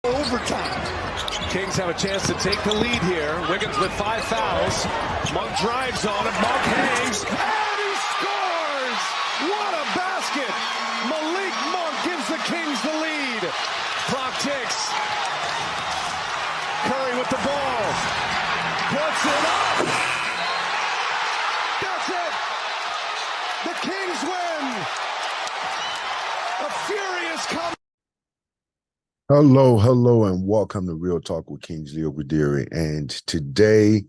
overtime. Kings have a chance to take the lead here. Wiggins with 5 fouls. Monk drives on it. Monk hangs. And he scores! What a basket! Malik Monk gives the Kings the lead. Clock ticks. Curry with the ball. Puts it up. That's it. The Kings win. A furious comeback. Hello, and welcome to Real Talk with Kingsley Ogwudire. And today,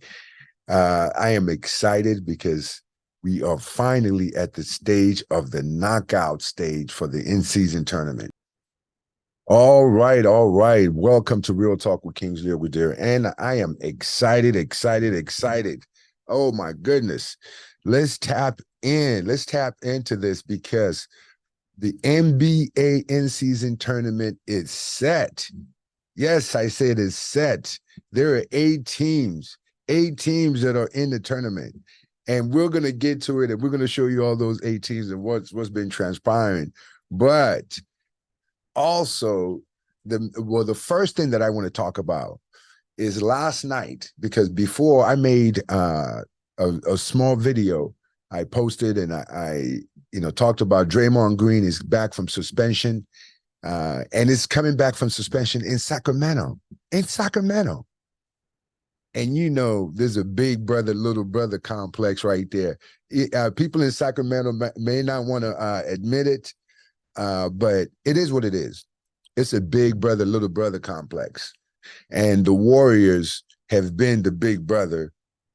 I am excited because we are finally at the stage of the knockout stage for the in-season tournament. All right. Welcome to Real Talk with Kingsley Ogwudire. And I am excited. Oh, my goodness. Let's tap into this because the NBA in-season tournament is set. Yes, I said it's set. There are 8 teams that are in the tournament. And we're going to get to it, and we're going to show you all those 8 teams and what's been transpiring. But also, the first thing that I want to talk about is last night, because before I made a small video I posted, and I talked about Draymond Green is back from suspension, and is coming back from suspension in Sacramento. And there's a big brother, little brother complex right there. People in Sacramento may not want to admit it, but it is what it is. It's a big brother, little brother complex. And the Warriors have been the big brother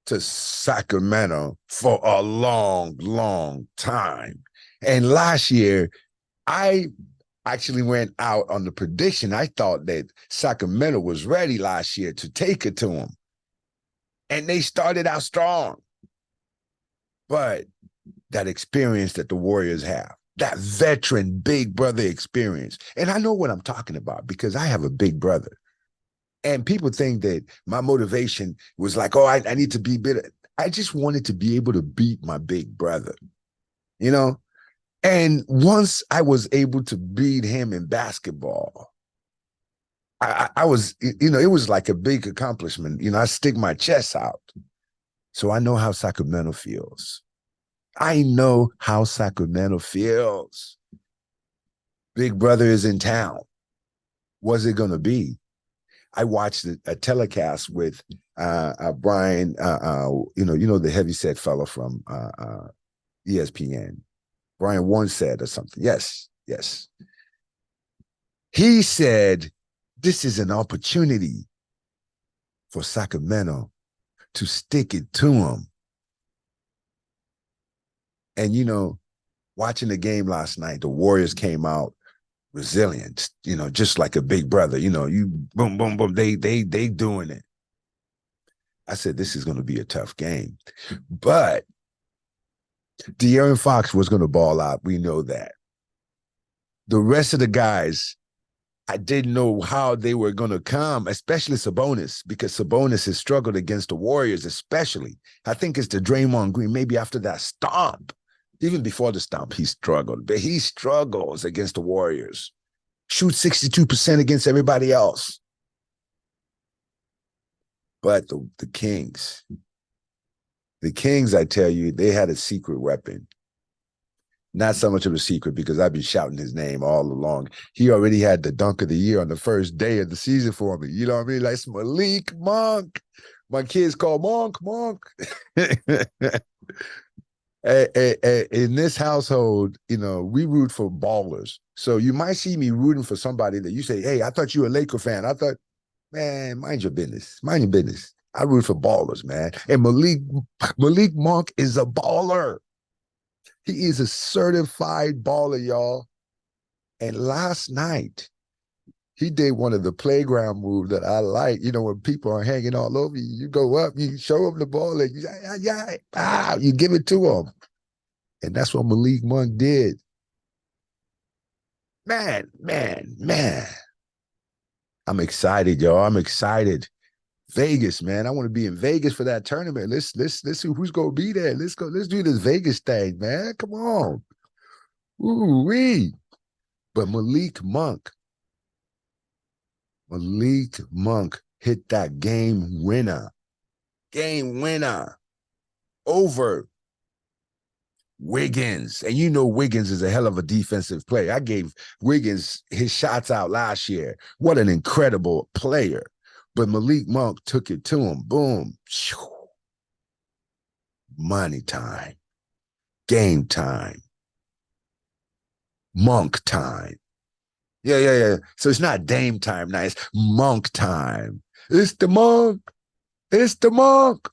to Sacramento for a long time. And last year, I actually went out on the prediction. I thought that Sacramento was ready last year to take it to them. And they started out strong. But that experience that the Warriors have, that veteran big brother experience, and I know what I'm talking about because I have a big brother. And people think that my motivation was like, oh, I need to be better. I just wanted to be able to beat my big brother, And once I was able to beat him in basketball, I was, it was like a big accomplishment. I stick my chest out. So I know how Sacramento feels. Big brother is in town. What's it going to be? I watched a telecast with Brian, the heavyset fellow from ESPN. Brian once said or something. Yes. He said, this is an opportunity for Sacramento to stick it to him. And, watching the game last night, the Warriors came out resilient, just like a big brother, you boom, boom, boom, they doing it. I said, this is going to be a tough game, but De'Aaron Fox was going to ball out. We know that. The rest of the guys, I didn't know how they were going to come, especially Sabonis, because Sabonis has struggled against the Warriors, especially. I think it's the Draymond Green, maybe after that stomp. Even before the stomp, he struggled. But he struggles against the Warriors. Shoots 62% against everybody else. But the Kings, I tell you, they had a secret weapon. Not so much of a secret because I've been shouting his name all along. He already had the dunk of the year on the first day of the season for me. You know what I mean? Like Malik Monk. My kids call Monk. In this household, we root for ballers. So you might see me rooting for somebody that you say, hey, I thought you were a Laker fan. I thought, man, mind your business. I root for ballers, man. And Malik Monk is a baller. He is a certified baller, y'all. And last night, he did one of the playground moves that I like. When people are hanging all over you, you go up, you show them the ball, and you give it to them. And that's what Malik Monk did. Man. I'm excited, y'all. I'm excited. Vegas, man. I want to be in Vegas for that tournament. Let's see who's gonna be there. Let's go. Let's do this Vegas thing, man. Come on. Ooh-wee. But Malik Monk, Malik Monk hit that game winner over Wiggins. And you know Wiggins is a hell of a defensive player. I gave Wiggins his shots out last year. What an incredible player. But Malik Monk took it to him. Boom. Money time. Game time. Monk time. Yeah. So it's not Dame time now. It's Monk time. It's the Monk. It's the Monk.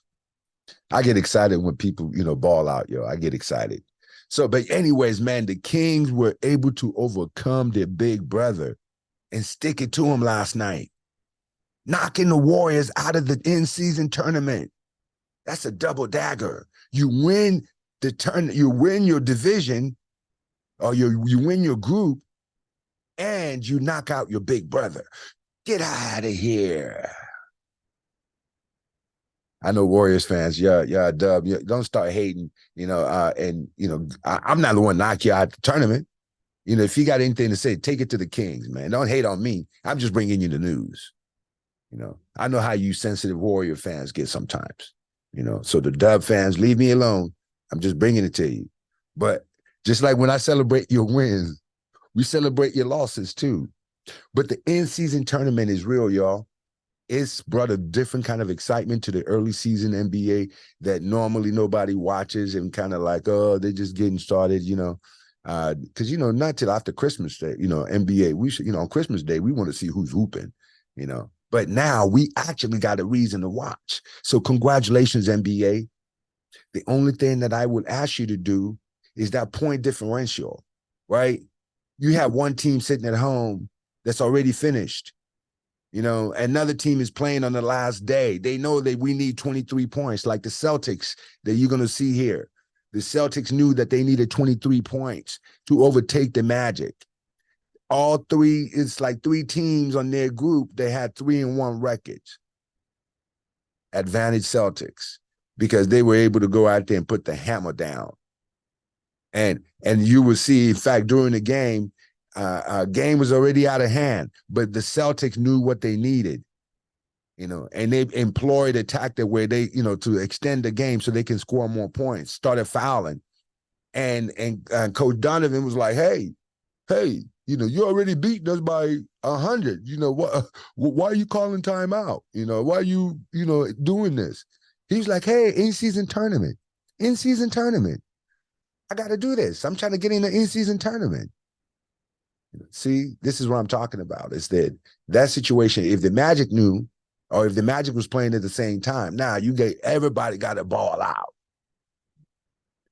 I get excited when people, ball out, yo. I get excited. So, but anyways, man, the Kings were able to overcome their big brother and stick it to him last night, knocking the Warriors out of the in-season tournament. That's a double dagger. You win you win your division, or you win your group, and you knock out your big brother. Get out of here. I know Warriors fans, yeah, Dub, don't start hating, I'm not the one to knock you out the tournament. If you got anything to say, take it to the Kings, man. Don't hate on me. I'm just bringing you the news. I know how you sensitive Warrior fans get sometimes, So the Dub fans, leave me alone. I'm just bringing it to you. But just like when I celebrate your wins, we celebrate your losses too. But the in-season tournament is real, y'all. It's brought a different kind of excitement to the early season NBA that normally nobody watches and kind of like, oh, they're just getting started, because, not till after Christmas Day, NBA, we should, on Christmas Day, we want to see who's hooping, But now we actually got a reason to watch. So congratulations, NBA. The only thing that I would ask you to do is that point differential, right? You have one team sitting at home that's already finished. Another team is playing on the last day. They know that we need 23 points, like the Celtics that you're going to see here. The Celtics knew that they needed 23 points to overtake the Magic. All three, it's like three teams on their group. They had 3-1 records. Advantage Celtics, because they were able to go out there and put the hammer down. And you will see, in fact, during the game was already out of hand, but the Celtics knew what they needed, and they employed a tactic where they, to extend the game so they can score more points, started fouling. And Coach Donovan was like, hey, you already beat us by 100. Why are you calling timeout? Why are you, doing this? He was like, hey, in-season tournament. I got to do this. I'm trying to get in the in-season tournament. See, this is what I'm talking about. Is that situation, if the Magic knew, or if the Magic was playing at the same time, now everybody got to ball out.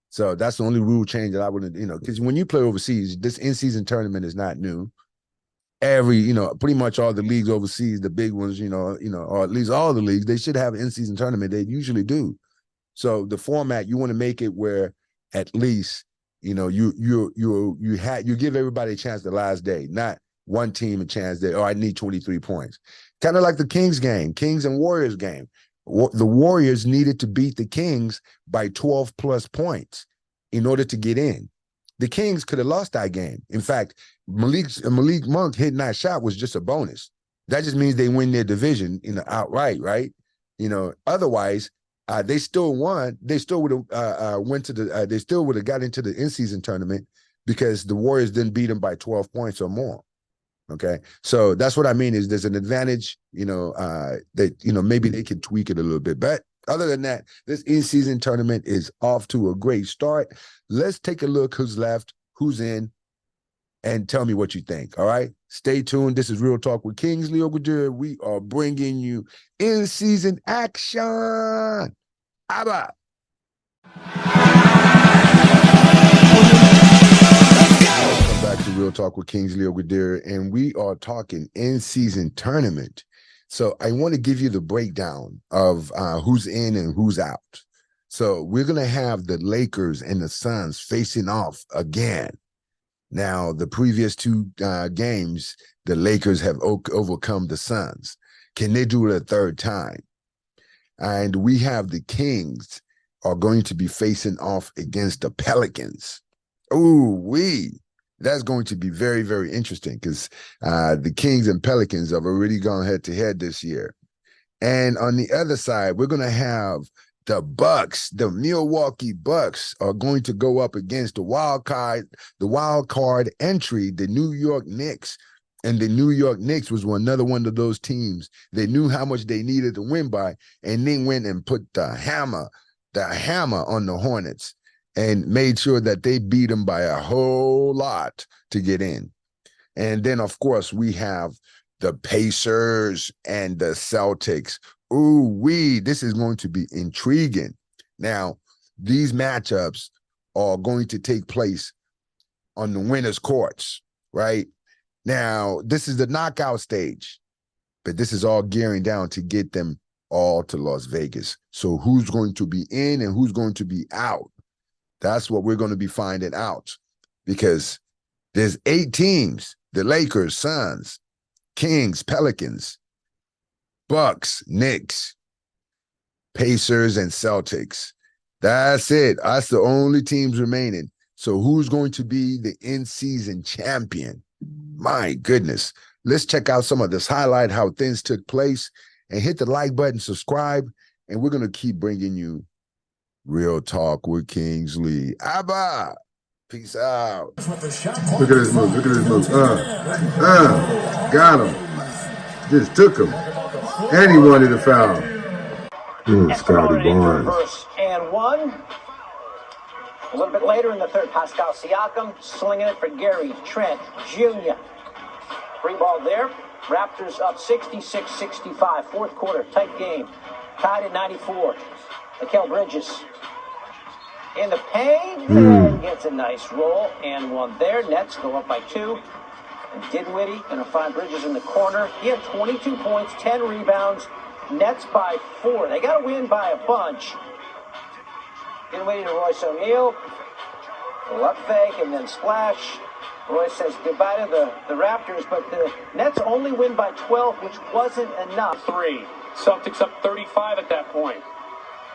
So that's the only rule change that I wouldn't, because when you play overseas, this in-season tournament is not new. Pretty much all the leagues overseas, the big ones, or at least all the leagues, they should have an in-season tournament. They usually do. So the format, you want to make it where at least, you give everybody a chance the last day, not one team a chance that, I need 23 points. Kind of like the Kings and Warriors game. The Warriors needed to beat the Kings by 12 plus points in order to get in. The Kings could have lost that game. In fact, Malik Monk hitting that shot was just a bonus. That just means they win their division outright, right? Otherwise, they still won. They still would have they still would have got into the in-season tournament because the Warriors didn't beat them by 12 points or more. Okay, so that's what I mean is there's an advantage, that maybe they can tweak it a little bit. But other than that, this in-season tournament is off to a great start. Let's take a look who's left, who's in, and tell me what you think. All right, stay tuned. This is Real Talk with Kingsley Ogwudire. We are bringing you in-season action. Abba. Welcome back to Real Talk with Kingsley Ogwudire, and we are talking in-season tournament. So I want to give you the breakdown of who's in and who's out. So we're going to have the Lakers and the Suns facing off again. Now, the previous two games, the Lakers have overcome the Suns. Can they do it a third time? And we have the Kings are going to be facing off against the Pelicans. Ooh, That's going to be very, very interesting because the Kings and Pelicans have already gone head to head this year. And on the other side, we're going to have the Bucks. The Milwaukee Bucks are going to go up against the wild card entry, the New York Knicks. And the New York Knicks was another one of those teams. They knew how much they needed to win by, and then went and put the hammer on the Hornets and made sure that they beat them by a whole lot to get in. And then, of course, we have the Pacers and the Celtics. This is going to be intriguing. Now, these matchups are going to take place on the winners' courts, right? Now, this is the knockout stage, but this is all gearing down to get them all to Las Vegas. So who's going to be in and who's going to be out? That's what we're going to be finding out, because there's 8 teams: the Lakers, Suns, Kings, Pelicans, Bucks, Knicks, Pacers, and Celtics. That's it. That's the only teams remaining. So who's going to be the in-season champion? My goodness. Let's check out some of this highlight, how things took place, and hit the like button, subscribe, and we're going to keep bringing you Real Talk with Kingsley. Abba! Peace out. Look at this move. Look at this move. Got him. Just took him. And he wanted a foul. Scotty Barnes. First and 1. A little bit later in the third, Pascal Siakam slinging it for Gary Trent Jr. Free ball there. Raptors up 66-65. Fourth quarter, tight game. Tied at 94. Mikal Bridges in the paint and gets a nice roll and 1 there. Nets go up by 2. And Dinwiddie going to find Bridges in the corner. He had 22 points, 10 rebounds. Nets by 4. They got to win by a bunch. Dinwiddie to Royce O'Neal. Left fake and then splash. Royce says goodbye to the Raptors, but the Nets only win by 12, which wasn't enough. 3. Celtics up 35 at that point.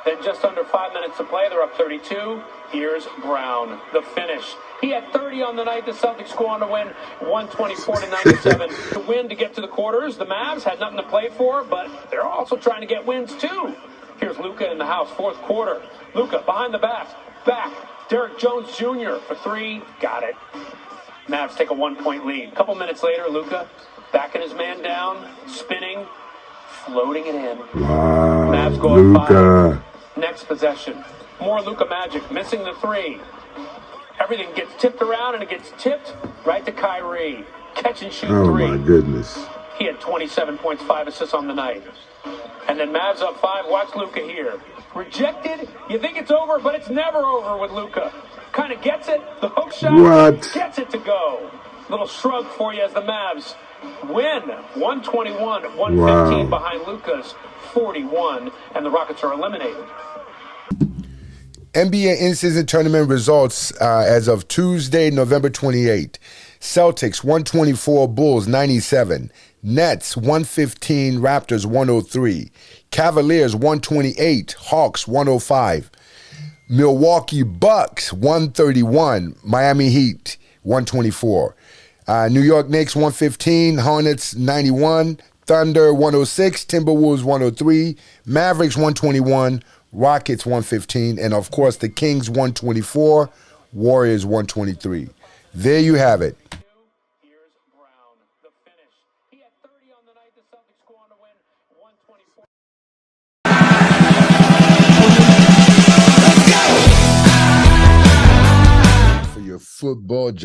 Then just under 5 minutes to play, they're up 32. Here's Brown, the finish. He had 30 on the night. The Celtics go on to win 124-97. To win to get to the quarters, the Mavs had nothing to play for, but they're also trying to get wins too. Here's Luka in the house, fourth quarter. Luka behind the back. Derek Jones Jr. for 3, got it. Mavs take a 1-point lead. A couple minutes later, Luka backing his man down, spinning, floating it in. Wow, Mavs go Luka. up 5. Next possession. More Luka magic, missing the 3. Everything gets tipped around, and it gets tipped right to Kyrie. Catch and shoot 3. Oh, my goodness. He had 27 points, 5 assists on the night. And then Mavs up 5. Watch Luka here. Rejected. You think it's over, but it's never over with Luka. Kind of gets it. The hook shot. What? Gets it to go. Little shrug for you as the Mavs win 121-115 behind Luka's 41, and the Rockets are eliminated. NBA in-season tournament results as of Tuesday, November 28. Celtics 124, Bulls 97. Nets 115, Raptors 103. Cavaliers 128, Hawks 105. Milwaukee Bucks 131, Miami Heat 124. New York Knicks 115, Hornets 91, Thunder 106, Timberwolves 103, Mavericks 121, Rockets 115, and of course the Kings 124, Warriors 123. There you have it. Here's Brown, the finish. He had 30 on the night. The Celtics go on to win 124. For your football